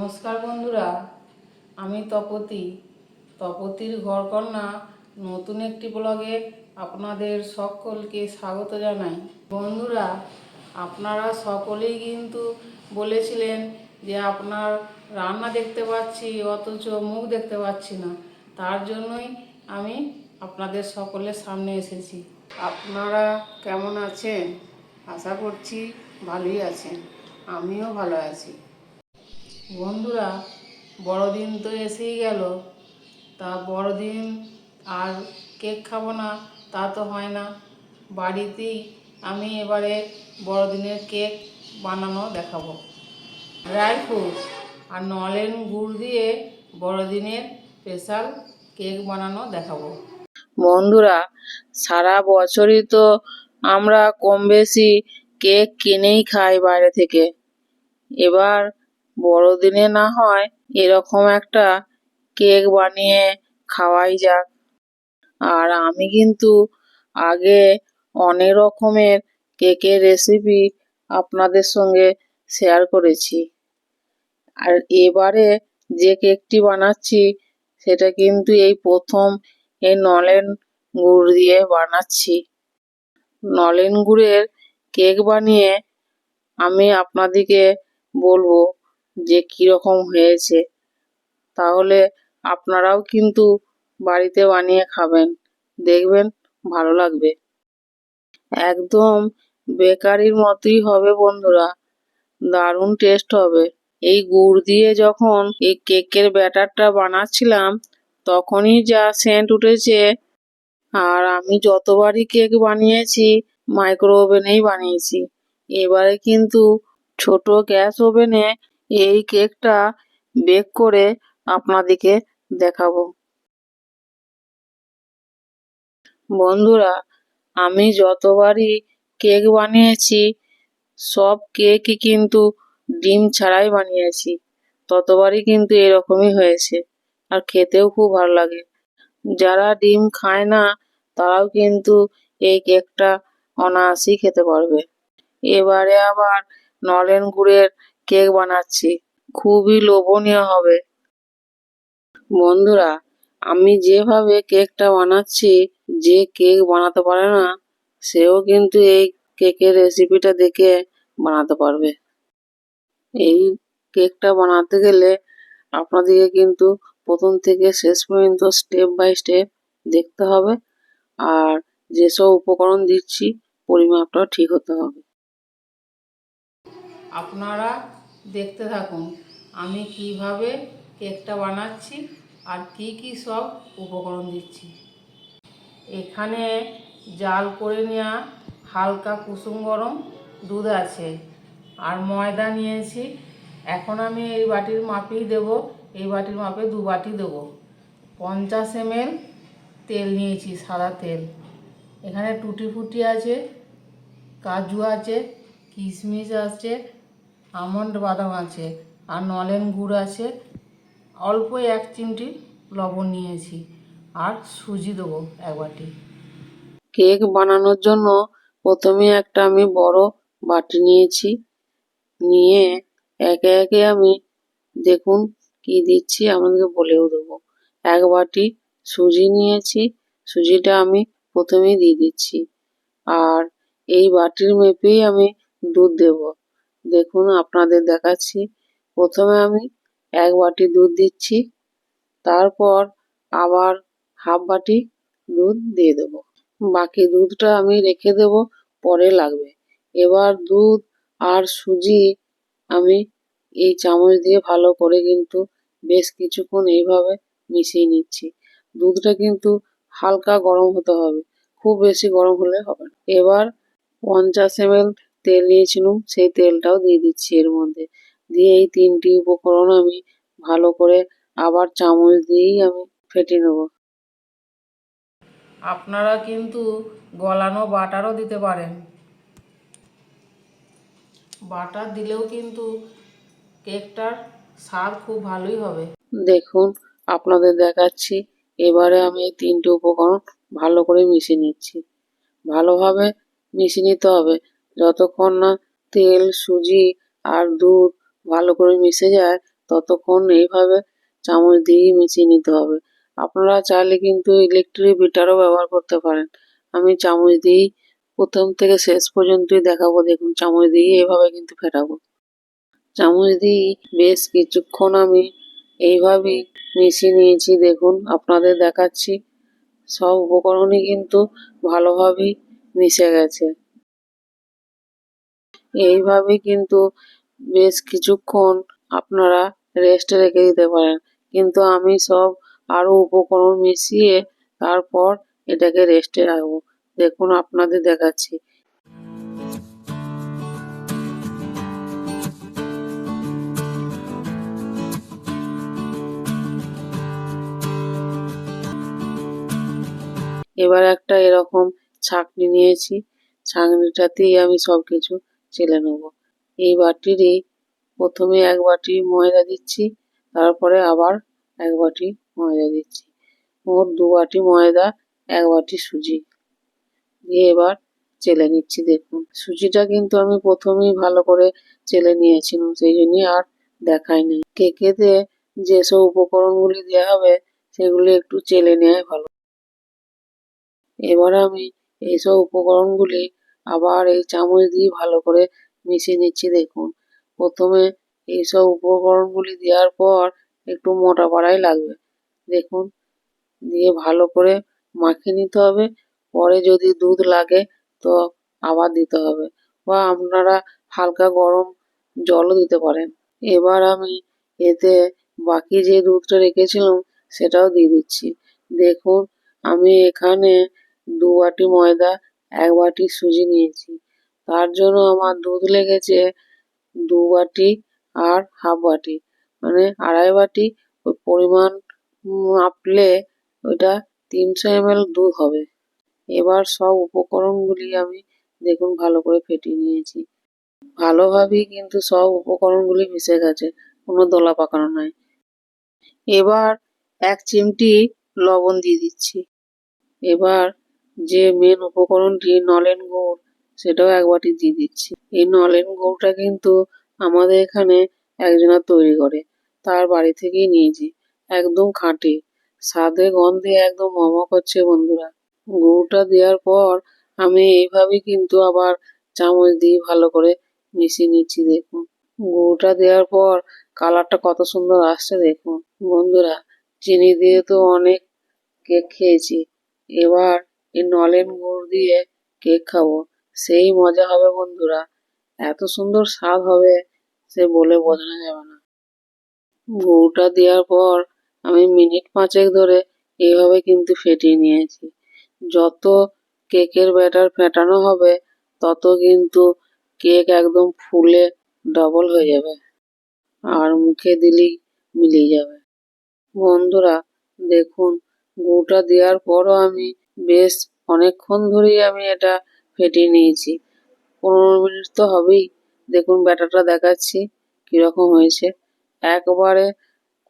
নমস্কার বন্ধুরা, আমি তপতির ঘরকন্যা নতুন একটি ব্লগে আপনাদের সকলকে স্বাগত জানাই। বন্ধুরা, আপনারা সকলেই কিন্তু বলেছিলেন যে আপনার রান্না দেখতে পাচ্ছি অথচ মুখ দেখতে পাচ্ছি না। তার জন্যই আমি আপনাদের সকলের সামনে এসেছি। আপনারা কেমন আছেন? আশা করছি ভালোই আছেন। আমিও ভালো আছি। বন্ধুরা, বড়দিন তো এসেই গেল, তা বড়দিন আর কেক খাবো না তা তো হয় না। বাড়িতেই আমি এবারে বড়দিনের কেক বানানো দেখাবো। ড্রাই ফ্রুট আর নলেন গুড় দিয়ে বড়দিনের স্পেশাল কেক বানানো দেখাবো। বন্ধুরা, সারা বছরই তো আমরা কম বেশি কেক কিনেই খাই বাইরে থেকে। এবার বড়দিনে না হয় এরকম একটা কেক বানিয়ে খাওয়াই যাক। আর আমি কিন্তু আগে অনেক রকমের কেকের রেসিপি আপনাদের সঙ্গে শেয়ার করেছি। আর এবারে যে কেকটি বানাচ্ছি সেটা কিন্তু এই প্রথম এই নলেন গুড় দিয়ে বানাচ্ছি। নলেন গুড়ের কেক বানিয়ে আমি আপনাদেরকে বলবো যে কীরকম হয়েছে। তাহলে আপনারাও কিন্তু বাড়িতে বানিয়ে খাবেন, দেখবেন ভালো লাগবে। একদম বেকারির মতোই হবে বন্ধুরা, দারুণ টেস্ট হবে। এই গুড় দিয়ে যখন এই কেকের ব্যাটারটা বানাচ্ছিলাম তখনই যা সেন্ট উঠেছে। আর আমি যতবারই কেক বানিয়েছি মাইক্রো ওভেনেই বানিয়েছি। এবারে কিন্তু ছোট গ্যাস ওভেনে এই কেকটা বেক করে আপনাদেরকে দেখাবো। বন্ধুরা, আমি যতবারই কেক বানিয়েছি সব কেকই কিন্তু ডিম ছাড়াই বানিয়েছি, ততবারই কিন্তু এরকমই হয়েছে। আর খেতেও খুব ভালো লাগে। যারা ডিম খায় না তারাও কিন্তু এই কেকটা অনায়াসেই খেতে পারবে। এবারে আবার নলেন গুড়ের কেক বানাচ্ছি, খুবই লোভনীয় হবে। বন্ধুরা, আমি যেভাবে কেকটা বানাচ্ছি, যে কেক বানাতে পারে না সেও কিন্তু এই কেকের রেসিপিটা দেখে বানাতে পারবে। এই কেকটা বানাতে গেলে আপনাদেরকে কিন্তু প্রথম থেকে শেষ পর্যন্ত স্টেপ বাই স্টেপ দেখতে হবে। আর যেসব উপকরণ দিচ্ছি পরিমাপটাও ঠিক হতে হবে। আপনারা দেখতে থাকুন আমি কিভাবে কেকটা বানাচ্ছি আর কি কি সব উপকরণ দিচ্ছি। এখানে জাল করে নেওয়া হালকা কুসুম গরম দুধ আছে আর ময়দা নিয়েছি। এখন আমি এই বাটির মাপেই দেবো, এই বাটির মাপে 2 বাটি দেবো। 50 ml তেল নিয়েছি, সাদা তেল। এখানে টুটি ফুটি আছে, কাজু আছে, কিশমিশ আছে, আমন্ড বাদাম আছে আর নলেন গুড় আছে। অল্প 1 চিমটি লবণ নিয়েছি আর সুজি দেবো 1 বাটি। কেক বানানোর জন্য প্রথমে একটা আমি বড় বাটি নিয়েছি, নিয়ে একে একে আমি দেখুন কি দিচ্ছি আপনাদেরকে বলেও দেবো। 1 বাটি সুজি নিয়েছি, সুজিটা আমি প্রথমেই দিয়ে দিচ্ছি। আর এই বাটির মেপেই আমি দুধ দেব। দেখুন আপনাদের দেখাচ্ছি। প্রথমে আমি 1 বাটি দুধ দিচ্ছি, তারপর আবার হাফ বাটি দুধ দিয়ে দেব। বাকি দুধটা আমি রেখে দেব, পরে লাগবে। এবার দুধ আর সুজি আমি এই চামচ দিয়ে ভালো করে কিন্তু বেশ কিছুক্ষণ এইভাবে মিশিয়ে নিচ্ছি। দুধটা কিন্তু হালকা গরম হতে হবে, খুব বেশি গরম হলে হবে না। এবার 50 ml তেল নিয়েছিলাম, সেই তেলটাও দিয়ে দিচ্ছি এর মধ্যে। দিয়ে এই 3টি উপকরণ আমি ভালো করে আবার চামচ দিয়েই আমি ফেটে নেব। আপনারা কিন্তু গলানো বাটারও দিতে পারেন, বাটার দিলেও কিন্তু কেকটার স্বাদ খুব ভালোই হবে। দেখুন আপনাদের দেখাচ্ছি। এবারে আমি এই 3টে উপকরণ ভালো করে মিশিয়ে নিচ্ছি। ভালোভাবে মিশিয়ে নিতে হবে যতক্ষণ না তেল, সুজি আর দুধ ভালো করে মিশে যায় ততক্ষণ এইভাবে চামচ দিয়েই মিশিয়ে নিতে হবে। আপনারা চাইলে কিন্তু ইলেকট্রিক বিটারও ব্যবহার করতে পারেন। আমি চামচ দিয়েই প্রথম থেকে শেষ পর্যন্তই দেখাবো। দেখুন চামচ দিয়ে এভাবে কিন্তু ফেটাবো। চামচ দিয়ে বেশ কিছুক্ষণ আমি এইভাবেই মিশিয়ে নিয়েছি। দেখুন আপনাদের দেখাচ্ছি, সব উপকরণই কিন্তু ভালোভাবেই মিশে গেছে। এইভাবে কিন্তু বেশ কিছুক্ষণ আপনারা রেস্টে রেখে দিতে পারেন, কিন্তু আমি সব আরও উপকরণ মিশিয়ে তারপর এটাকে রেস্টে রাখবো। দেখুন আপনাদের দেখাচ্ছি। এবার একটা এরকম ছাঁকনি নিয়েছি, ছাঁকনিটাতেই আমি সব কিছু চেলে নেব। এই বাটিরই প্রথমে 1 বাটি ময়দা দিচ্ছি, তারপরে আবার 1 বাটি ময়দা দিচ্ছি। মোট 2 বাটি ময়দা, 1 বাটি সুজি দিয়ে এবার চেলে নিচ্ছি। দেখুন সুজিটা কিন্তু আমি প্রথমেই ভালো করে চেলে নিয়েছিলাম, সেই জন্যই আর দেখাইনি। কেকেতে যেসব উপকরণগুলি দেওয়া হবে সেগুলি একটু চেলে নেওয়াই ভালো। এবার আমি এইসব উপকরণগুলি আবার এই চামচ দিয়ে ভালো করে মিশিয়ে নিচ্ছি। দেখুন প্রথমে এইসব উপকরণগুলি দেওয়ার পর একটু মোটা পাড়াই লাগবে। দেখুন দিয়ে ভালো করে মাখিয়ে নিতে হবে। পরে যদি দুধ লাগে তো আবার দিতে হবে, বা আপনারা হালকা গরম জলও দিতে পারেন। এবার আমি এতে বাকি যে দুধটা রেখেছিলাম সেটাও দিয়ে দিচ্ছি। দেখুন আমি এখানে 2 বাটি ময়দা, 1 বাটি সুজি নিয়েছি। তার জন্য আমার দুধ লেগেছে 2 বাটি আর হাফ বাটি, মানে 2.5 বাটি। ওই পরিমাণ মাপলে ওইটা 300 ml দুধ হবে। এবার সব উপকরণগুলি আমি দেখুন ভালো করে ফেটিয়ে নিয়েছি। ভালোভাবেই কিন্তু সব উপকরণগুলি মিশে গেছে, কোনো দলা পাকানো নাই। এবার 1 চিমটি লবণ দিয়ে দিচ্ছি। এবার যে মেন উপকরণটি নলেন গুড়, সেটাও 1 বাটি দিয়ে দিচ্ছি। এই নলেন গুড়টা কিন্তু আমাদের এখানে একজনা তৈরি করে, তার বাড়ি থেকেই নিয়েছি, একদম খাঁটি, স্বাদে গন্ধে একদম ম করছে বন্ধুরা। গুড়টা দেওয়ার পর আমি এইভাবেই কিন্তু আবার চামচ দিয়ে ভালো করে মিশিয়ে নিচ্ছি। দেখুন গুড়টা দেওয়ার পর কালারটা কত সুন্দর আসছে। দেখুন বন্ধুরা, চিনি দিয়ে তো অনেক কেক খেয়েছি, এবার এই নলেন গুড় দিয়ে কেক খাবো, সেই মজা হবে বন্ধুরা। এত সুন্দর স্বাদ হবে সে বলে বোঝানো যাবে না। গুড়টা দেওয়ার পর আমি মিনিট 5 ধরে এইভাবে কিন্তু ফেটিয়ে নিয়েছি। যত কেকের ব্যাটার ফেটানো হবে তত কিন্তু কেক একদম ফুলে ডবল হয়ে যাবে, আর মুখে দিলেই মিলিয়ে যাবে। বন্ধুরা দেখুন গুঁড়টা দেওয়ার পরও আমি বেশ অনেকক্ষণ ধরেই আমি এটা ফেটিয়ে নিয়েছি, 15 মিনিট তো হবেই। দেখুন ব্যাটারটা দেখাচ্ছি কীরকম হয়েছে, একবারে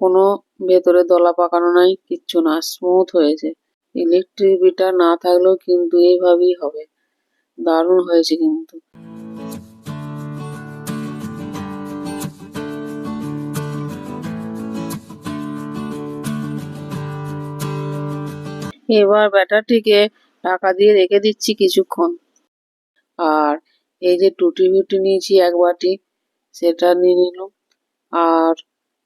কোনো ভেতরে দলা পাকানো নাই, কিচ্ছু না, স্মুথ হয়েছে। ইলেকট্রিক বিটার না থাকলেও কিন্তু এইভাবেই হবে, দারুণ হয়েছে কিন্তু। এবার ব্যাটারটিকে ঢাকা দিয়ে রেখে দিচ্ছি কিছুক্ষণ। আর এই যে টুটি ফুটি নিয়েছি 1 বাটি, সেটা নিয়ে নিলাম, আর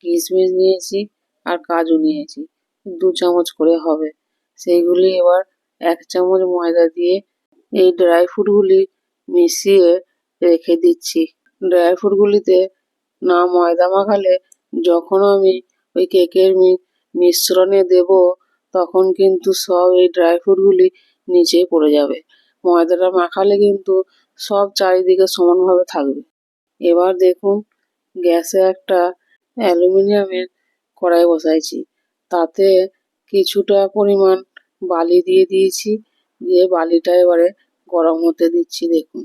কিশমিশ নিয়েছি, আর কাজু নিয়েছি 2 চামচ করে হবে। সেইগুলি এবার 1 চামচ ময়দা দিয়ে এই ড্রাই ফ্রুটগুলি মিশিয়ে রেখে দিচ্ছি। ড্রাই ফ্রুটগুলিতে না ময়দা মাখালে যখন আমি ওই কেকের মিশ্রণে দেব তখন কিন্তু সব এই ড্রাই ফ্রুটগুলি নিচেই পড়ে যাবে। ময়দাটা মাখালে কিন্তু সব চারিদিকে সমানভাবে থাকবে। এবার দেখুন গ্যাসে একটা অ্যালুমিনিয়ামের কড়াই বসাইছি, তাতে কিছুটা পরিমাণ বালি দিয়ে দিয়েছি, দিয়ে বালিটা এবারে গরম হতে দিচ্ছি। দেখুন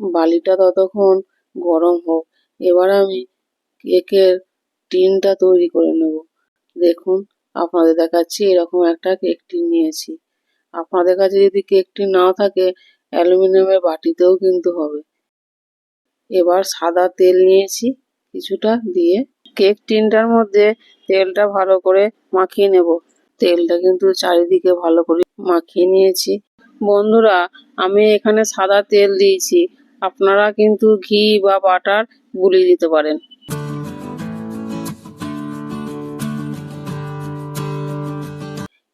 বালিটা ততক্ষণ গরম হোক। এবার আমি কেকের টিনটা তৈরি করে নেব। দেখুন আপনাদের দেখাচ্ছি, এরকম একটা কেক টিন নিয়েছি। আপনাদের কাছে যদি কেক টিন নাও থাকে অ্যালুমিনিয়ামের বাটিতেও কিন্তু হবে। এবার সাদা তেল নিয়েছি কিছুটা দিয়ে কেক টিনটার মধ্যে তেলটা ভালো করে মাখিয়ে নেব। তেলটা কিন্তু চারিদিকে ভালো করে মাখিয়ে নিয়েছি। বন্ধুরা, আমি এখানে সাদা তেল দিয়েছি, আপনারা কিন্তু ঘি বা বাটার গুলিয়ে দিতে পারেন।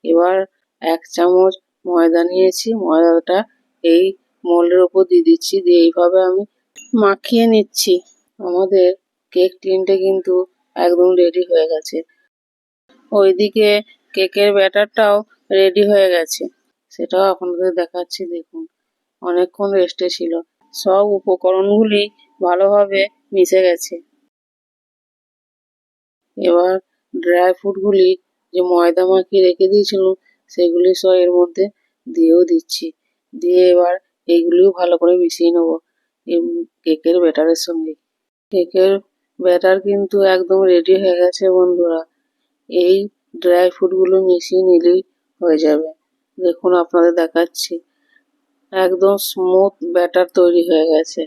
এবার 1 চামচ ময়দা নিয়েছি, ময়দাটা এই মোল্ডের উপর দিয়ে দিচ্ছি, দিয়ে এইভাবে আমি মাখিয়ে নিচ্ছি। আমাদের কেক টিনটা কিন্তু একদম রেডি হয়ে গেছে। ওইদিকে কেকের ব্যাটারটাও রেডি হয়ে গেছে, সেটাও আপনাদের দেখাচ্ছি। দেখুন, অনেকক্ষণ রেস্টে ছিল, সব উপকরণগুলি ভালোভাবে মিশে গেছে। এবার ড্রাই ফ্রুটগুলি যে ময়দা মাখিয়ে রেখে দিয়েছিলাম সেগুলি সব এর মধ্যে দিয়েও দিচ্ছি, দিয়ে এবার এইগুলিও ভালো করে মিশিয়ে নেব এই কেকের ব্যাটারের সঙ্গে। কেকের ব্যাটার কিন্তু একদম রেডি হয়ে গেছে বন্ধুরা। এই ড্রাই ফ্রুটগুলো মিশিয়ে নিলেই হয়ে যাবে। দেখুন, আপনাদের দেখাচ্ছি, একদম স্মুথ ব্যাটার তৈরি হয়ে গেছে।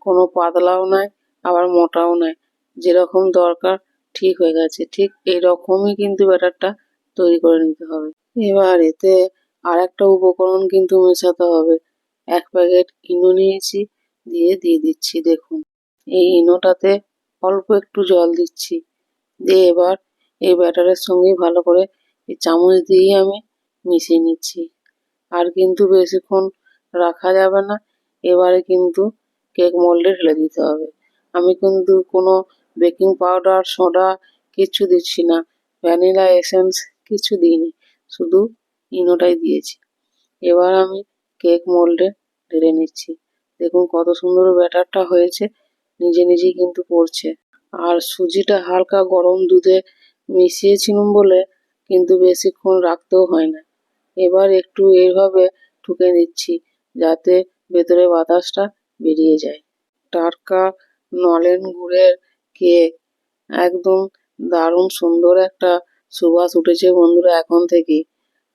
কোনো পাতলাও নয় আবার মোটাও নয়, যেরকম দরকার ঠিক হয়ে গেছে। ঠিক এরকমই কিন্তু ব্যাটারটা তৈরি করে নিতে হবে। এবার এতে আর একটা উপকরণ কিন্তু মেশাতে হবে। 1 প্যাকেট ইনো নিয়েছি, দিয়ে দিচ্ছি। দেখুন, এই ইনোটাতে অল্প একটু জল দিচ্ছি, দিয়ে এবার এই ব্যাটারের সঙ্গে ভালো করে এই চামচ দিয়ে আমি মিশিয়ে নিচ্ছি। আর কিন্তু বেশিক্ষণ রাখা যাবে না, এবারে কিন্তু কেক মোল্ডে ঢেলে দিতে হবে। আমি কিন্তু কোনো বেকিং পাউডার, সোডা কিচ্ছু দিচ্ছি না, ভ্যানিলা এসেন্স কিছু দিইনি, শুধু ইনোটাই দিয়েছি। এবার আমি কেক মোল্ডে ঢেলে নিচ্ছি। দেখুন কত সুন্দর ব্যাটারটা হয়েছে, নিজে নিজেই কিন্তু পড়ছে। আর সুজিটা হালকা গরম দুধে মিশিয়েছিলাম বলে কিন্তু বেশিক্ষণ রাখতেও হয় না। এবার একটু এইভাবে ঠুকে নিচ্ছি যাতে ভেতরে বাতাসটা বেরিয়ে যায়। টাটকা নলেন গুড়ের কেক, একদম দারুণ সুন্দর একটা সুবাস উঠেছে বন্ধুরা এখন থেকেই।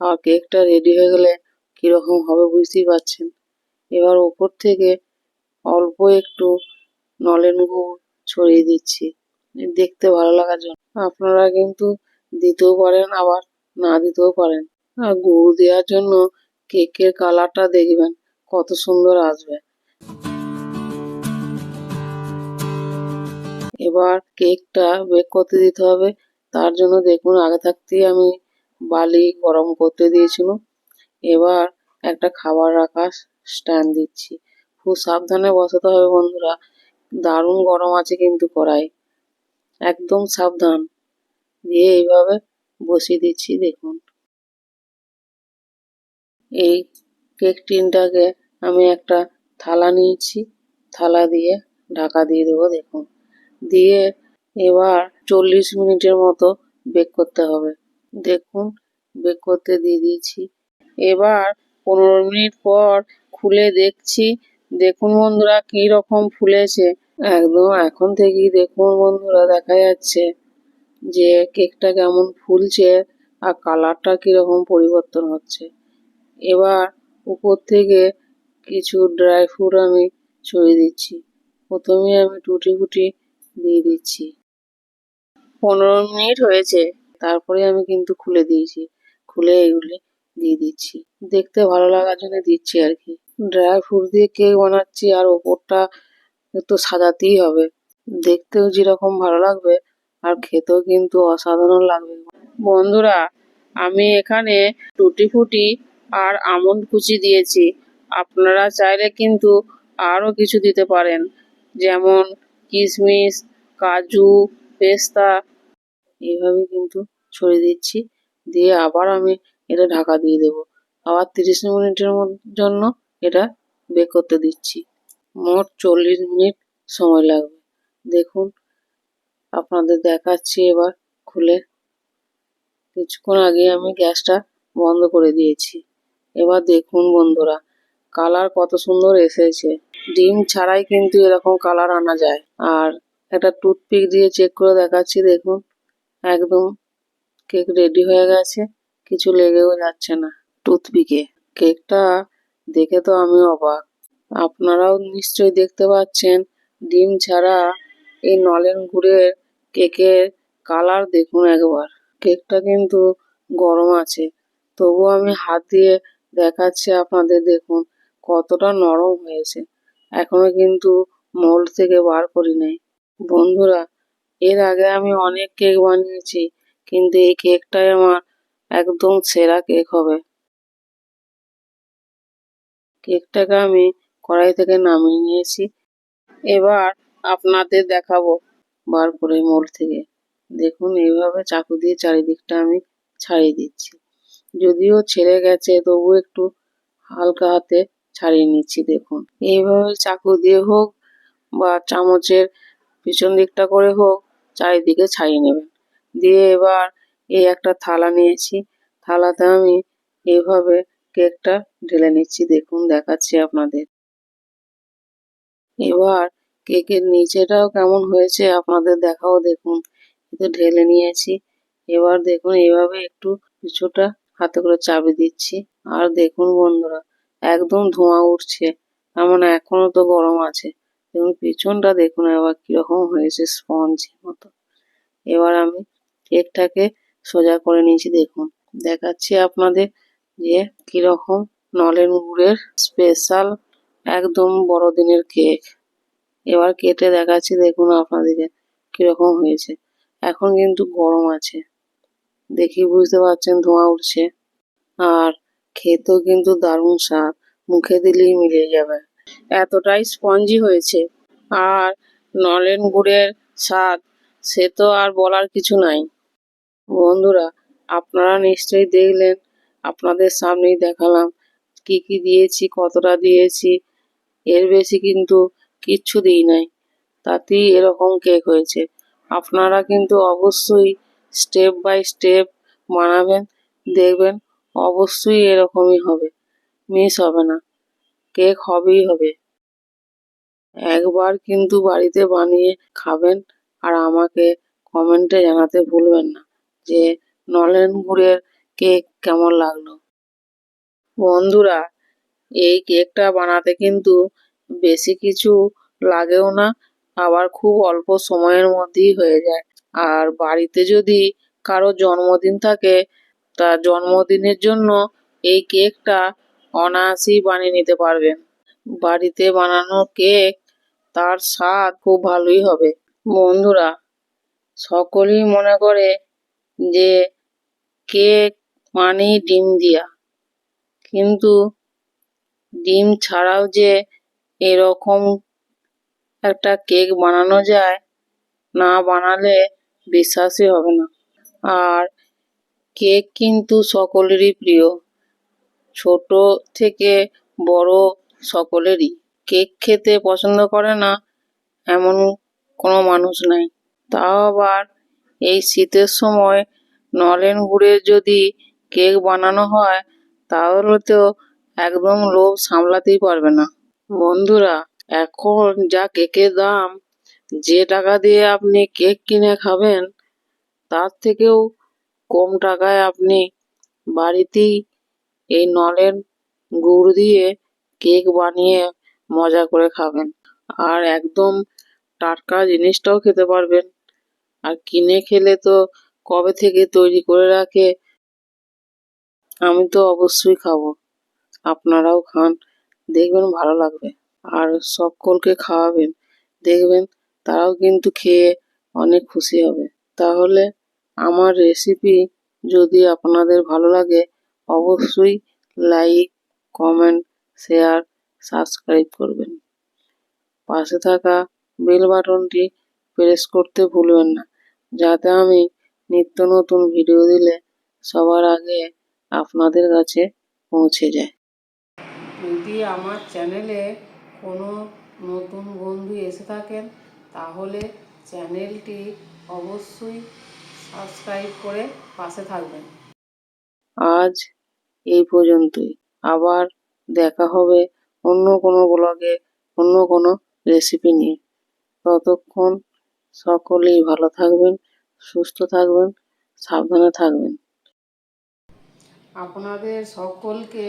আর কেকটা রেডি হয়ে গেলে কীরকম হবে বুঝতেই পারছেন। এবার ওপর থেকে অল্প একটু নলেন গুড় ছড়িয়ে দিচ্ছি দেখতে ভালো লাগার জন্য। আপনারা কিন্তু দিতেও পারেন আবার না দিতেও পারেন। আর গুড় দেওয়ার জন্য কেকের কালারটা দেখবেন কত সুন্দর আসবে। এবার কেকটা বেক করতে দিতে হবে, তার জন্য দেখুন আগে থাকতেই আমি বালি গরম করতে দিয়েছিলাম। এবার একটা খাবার রাখার স্ট্যান্ড দিচ্ছি, খুব সাবধানে বসাতে হবে বন্ধুরা, দারুণ গরম আছে কিন্তু কড়াই, একদম সাবধান। দিয়ে এইভাবে বসিয়ে দিচ্ছি। দেখুন, এই কেক টিনটাকে আমি একটা থালা নিয়েছি, থালা দিয়ে ঢাকা দিয়ে দেবো। দেখুন, দিয়ে এবার 40 মিনিটের মতো বেক করতে হবে। দেখুন, বেক করতে দিয়ে দিয়েছি। এবার 15 মিনিট পর খুলে দেখছি। দেখুন বন্ধুরা কি রকম ফুলেছে, একদম এখন থেকেই দেখুন বন্ধুরা দেখা যাচ্ছে যে কেকটা কেমন ফুলছে আর কালারটা কিরকম পরিবর্তন হচ্ছে। এবার উপর থেকে কিছু ড্রাই ফ্রুট আমি ছড়িয়ে দিচ্ছি। প্রথমে আমি টুটি ফুটি দিয়ে দিচ্ছি। 15 মিনিট হয়েছে, তারপরে আমি কিন্তু খুলে দিয়েছি, খুলে এগুলি দিয়ে দিচ্ছি। দেখতে ভালো লাগার জন্য দিচ্ছি আর কি। ড্রাই ফ্রুট দিয়ে কেক বানাচ্ছি আর ওপরটা একটু সাজাতেই হবে, দেখতেও যেরকম ভালো লাগবে আর খেতেও কিন্তু অসাধারণ লাগবে। বন্ধুরা, আমি এখানে টুটি ফুটি আর আমন্ড কুচি দিয়েছি, আপনারা চাইলে কিন্তু আরও কিছু দিতে পারেন, যেমন কিশমিশ, কাজু, পেস্তা। এইভাবে কিন্তু ছড়িয়ে দিচ্ছি, দিয়ে আবার আমি এটা ঢাকা দিয়ে দেবো। আবার 30 মিনিটের জন্য এটা বেক করতে দিচ্ছি। মোট 40 মিনিট সময় লাগবে। দেখুন, আপনাদের দেখাচ্ছি এবার খুলে। কিছুক্ষণ আগে আমি গ্যাসটা বন্ধ করে দিয়েছি। এবার দেখুন বন্ধুরা, কালার কত সুন্দর এসেছে। ডিম ছাড়াই কিন্তু এরকম কালার আনা যায়। আর একটা টুথপিক দিয়ে চেক করে দেখাচ্ছি। দেখুন, একদম কেক রেডি হয়ে গেছে, কিছু লেগেও যাচ্ছে না টুথপিকে। কেকটা দেখে তো আমি অবাক, আপনারাও নিশ্চয়ই দেখতে পাচ্ছেন ডিম ছাড়া এই নলেন গুড়ের কেকের কালার দেখুন একবার। কেকটা কিন্তু গরম আছে, তবুও আমি হাত দিয়ে দেখাচ্ছি আপনাদের, দেখুন কতটা নরম হয়েছে। এখনো কিন্তু মোল্ড থেকে বার করি নাই। বন্ধুরা, এর আগে আমি অনেক কেক বানিয়েছি, কিন্তু এই কেকটাই আমার একদম সেরা কেক হবে। কেকটাকে আমি কড়াই থেকে নামিয়ে নিয়েছি। এবার আপনাদের দেখাবো বার করে মোল্ড থেকে। দেখুন এইভাবে চাকু দিয়ে চারিদিকটা আমি ছাড়িয়ে দিচ্ছি। যদিও ছেড়ে গেছে, তবু একটু হালকা হাতে ছাড়িয়ে নিচ্ছি। দেখুন এইভাবে চাকু দিয়ে হোক বা চামচের পিছন দিকটা করে হোক, চারিদিকে ছাড়িয়ে নেবেন। দিয়ে এবার এই একটা থালা নিয়েছি, থালাতে আমি এইভাবে কেকটা ঢেলে নিচ্ছি। দেখুন দেখাচ্ছি আপনাদের। এবার কেকের নিচেটাও কেমন হয়েছে আপনাদের দেখাও। দেখুন এটা ঢেলে নিয়েছি। এবার দেখুন এইভাবে একটু কিছুটা হাতে করে চাপে দিচ্ছি। আর দেখুন বন্ধুরা, একদম ধোঁয়া উঠছে, তার মানে এখনো তো গরম আছে। দেখুন পিছনটা দেখুন এবার কিরকম হয়েছে, স্পঞ্জের মতো। এবার আমি কেকটাকে সোজা করে নিয়েছি। দেখুন দেখাচ্ছি আপনাদের যে কিরকম নলেন গুড়ের স্পেশাল একদম বড়দিনের কেক। এবার কেটে দেখাচ্ছি, দেখুন আপনাদেরকে কিরকম হয়েছে। এখন কিন্তু গরম আছে, দেখি বুঝতে পারছেন ধোঁয়া উঠছে। আর খেতেও কিন্তু দারুণ স্বাদ, মুখে দিলেই মিলিয়ে যাবে, এতটাই স্পঞ্জি হয়েছে। আর নলেন গুড়ের স্বাদ সে তো আর বলার কিছু নাই। বন্ধুরা, আপনারা নিশ্চয়ই দেখলেন, আপনাদের সামনেই দেখালাম কি কি দিয়েছি, কতটা দিয়েছি। এর বেশি কিন্তু কিচ্ছু দিই নাই, তাতেই এরকম কেক হয়েছে। আপনারা কিন্তু অবশ্যই স্টেপ বাই স্টেপ বানাবেন, দেখবেন অবশ্যই এরকমই হবে, মিস হবে না, কেক হবেই হবে। একবার কিন্তু বাড়িতে বানিয়ে খাবেন, আর আমাকে কমেন্টে জানাতে ভুলবেন না যে নলেন গুড়ের কেক কেমন লাগলো। বন্ধুরা, এই কেকটা বানাতে কিন্তু বেশি কিছু লাগেও না, আবার খুব অল্প সময়ের মধ্যেই হয়ে যায়। আর বাড়িতে যদি কারো জন্মদিন থাকে, তা জন্মদিনের জন্য এই কেকটা অনায়াসেই বানিয়ে নিতে পারবেন। বাড়িতে বানানো কেক, তার স্বাদ খুব ভালোই হবে। বন্ধুরা, সকলেই মনে করে যে কেক মানেই ডিম দিয়া, কিন্তু ডিম ছাড়াও যে এরকম একটা কেক বানানো যায়, না বানালে বিশ্বাসই হবে না। আর কেক কিন্তু সকলেরই প্রিয়, ছোট থেকে বড় সকলেরই। কেক খেতে পছন্দ করে না এমন কোনো মানুষ নাই। তাও আবার এই শীতের সময় নলেন গুড়ের যদি কেক বানানো হয়, তাহলে তো একদম লোভ সামলাতেই পারবে না। বন্ধুরা, এখন যা কেকের দাম, যে টাকা দিয়ে আপনি কেক কিনে খাবেন, তার থেকেও কম টাকায় আপনি বাড়িতেই এই নলেন গুড় দিয়ে কেক বানিয়ে মজা করে খাবেন। আর একদম টাটকা জিনিসটাও খেতে পারবেন। আর কিনে খেলে তো কবে থেকে তৈরি করে রাখে, আমি তো অবশ্যই খাবো, আপনারাও খান, দেখবেন ভালো লাগবে। আর সকলকে খাওয়াবেন, দেখবেন তারাও কিন্তু খেয়ে অনেক খুশি হবে। তাহলে আমার রেসিপি যদি আপনাদের ভালো লাগে, অবশ্যই লাইক, কমেন্ট, শেয়ার, সাবস্ক্রাইব করবেন। পাশে থাকা বেল বাটনটি প্রেস করতে ভুলবেন না, যাতে আমি নিত্য নতুন ভিডিও দিলে সবার আগে আপনাদের কাছে পৌঁছে যায়। যদি আমার চ্যানেলে কোনো নতুন বন্ধু এসে থাকেন, তাহলে চ্যানেলটি অবশ্যই সাবস্ক্রাইব করে পাশে থাকবেন। আজ এই পর্যন্তই, আবার দেখা হবে অন্য কোনো ব্লগে, অন্য কোনো রেসিপি নিয়ে। ততক্ষণ সকলেই ভালো থাকবেন, সুস্থ থাকবেন, সাবধানে থাকবেন। আপনাদের সকলকে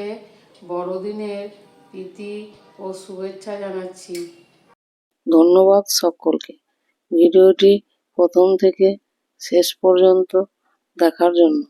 বড়দিনের প্রীতি ও শুভেচ্ছা জানাচ্ছি। ধন্যবাদ সকলকে। ভিডিওটি প্রথম থেকে শেষ পর্যন্ত দেখার জন্য।